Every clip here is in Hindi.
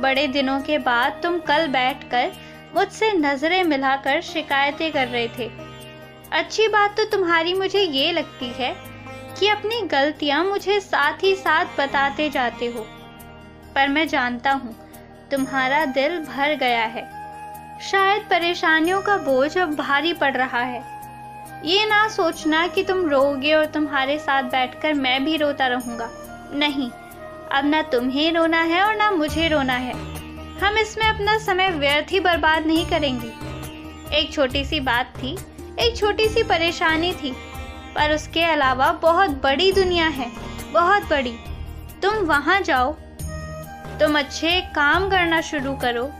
बड़े दिनों के बाद तुम कल बैठकर मुझसे नजरें मिलाकर शिकायतें कर रहे थे। अच्छी बात तो तुम्हारी मुझे ये लगती है कि अपनी गलतियां मुझे साथ ही साथ बताते जाते हो, पर मैं जानता हूँ तुम्हारा दिल भर गया है। शायद परेशानियों का बोझ अब भारी पड़ रहा है। ये ना सोचना कि तुम रोओगे और तुम्हारे साथ बैठकर मैं भी रोता रहूंगा। नहीं, अब ना तुम्हें रोना है और ना मुझे रोना है। हम इसमें अपना समय व्यर्थ ही बर्बाद नहीं करेंगे। एक छोटी सी बात थी, एक छोटी सी परेशानी थी, पर उसके अलावा बहुत बड़ी दुनिया है, बहुत बड़ी। तुम वहां जाओ, तुम अच्छे काम करना शुरू करो।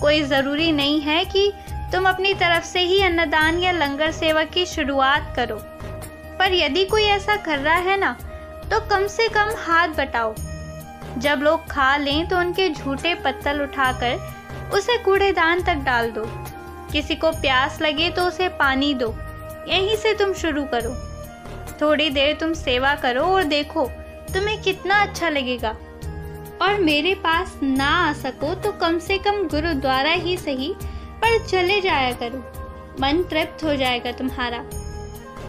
कोई ज़रूरी नहीं है कि तुम अपनी तरफ से ही अन्नदान या लंगर सेवा की शुरुआत करो, पर यदि कोई ऐसा कर रहा है ना, तो कम से कम हाथ बटाओ। जब लोग खा लें तो उनके झूठे पत्तल उठाकर उसे कूड़ेदान तक डाल दो। किसी को प्यास लगे तो उसे पानी दो। यहीं से तुम शुरू करो। थोड़ी देर तुम सेवा करो और देखो तुम्हें कितना अच्छा लगेगा। और मेरे पास ना आ सको तो कम से कम गुरुद्वारा ही सही, पर चले जाया करो। मन तृप्त हो जाएगा तुम्हारा।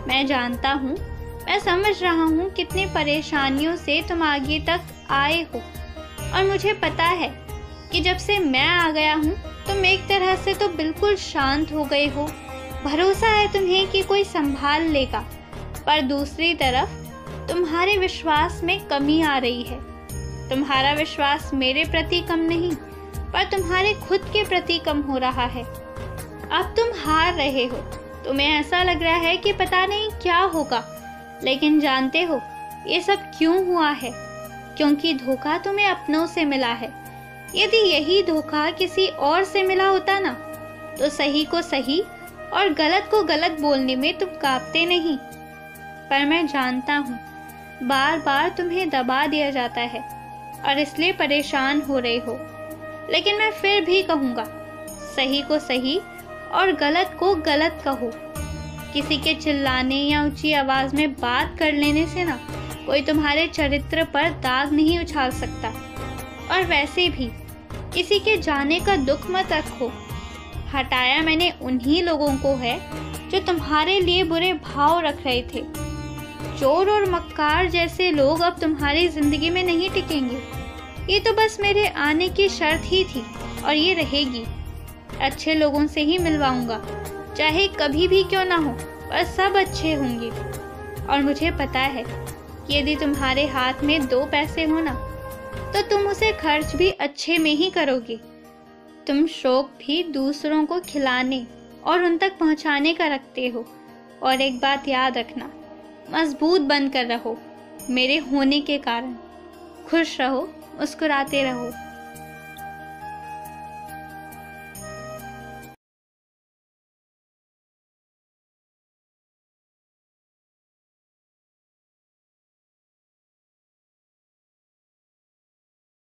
मैं जानता हूँ, मैं समझ रहा हूँ कितनी परेशानियों से तुम आगे तक आए हो, और मुझे पता है कि जब से मैं आ गया हूँ तुम एक तरह से तो बिल्कुल शांत हो गए हो। भरोसा है तुम्हें कि कोई संभाल लेगा, पर दूसरी तरफ तुम्हारे विश्वास में कमी आ रही है। तुम्हारा विश्वास मेरे प्रति कम नहीं, पर तुम्हारे खुद के प्रति कम हो रहा है। अब तुम हार रहे हो। तुम्हें ऐसा लग रहा है कि पता नहीं क्या होगा, लेकिन जानते हो ये सब क्यों हुआ है? क्योंकि धोखा तुम्हें अपनों से मिला है। यदि यही धोखा किसी और से मिला होता ना, तो सही को सही और गलत को गलत बोलने में तुम कांपते नहीं। पर मैं जानता हूँ बार बार तुम्हें दबा दिया जाता है और इसलिए परेशान हो रहे हो, लेकिन मैं फिर भी कहूँगा, सही को सही और गलत को गलत कहो। किसी के चिल्लाने या ऊंची आवाज में बात कर लेने से ना कोई तुम्हारे चरित्र पर दाग नहीं उछाल सकता। और वैसे भी किसी के जाने का दुख मत रखो। हटाया मैंने उन्हीं लोगों को है जो तुम्हारे लिए बुरे भाव रख रहे थे। चोर और मक्कार जैसे लोग अब तुम्हारी जिंदगी में नहीं टिकेंगे। ये तो बस मेरे आने की शर्त ही थी और ये रहेगी। अच्छे लोगों से ही मिलवाऊंगा, चाहे कभी भी क्यों ना हो, पर सब अच्छे होंगे। और मुझे पता है कि यदि तुम्हारे हाथ में 2 पैसे हो ना, तो तुम उसे खर्च भी अच्छे में ही करोगे। तुम शौक भी दूसरों को खिलाने और उन तक पहुंचाने का रखते हो। और एक बात याद रखना, मजबूत बनकर रहो मेरे होने के कारण। खुश रहो, मुस्कुराते रहो।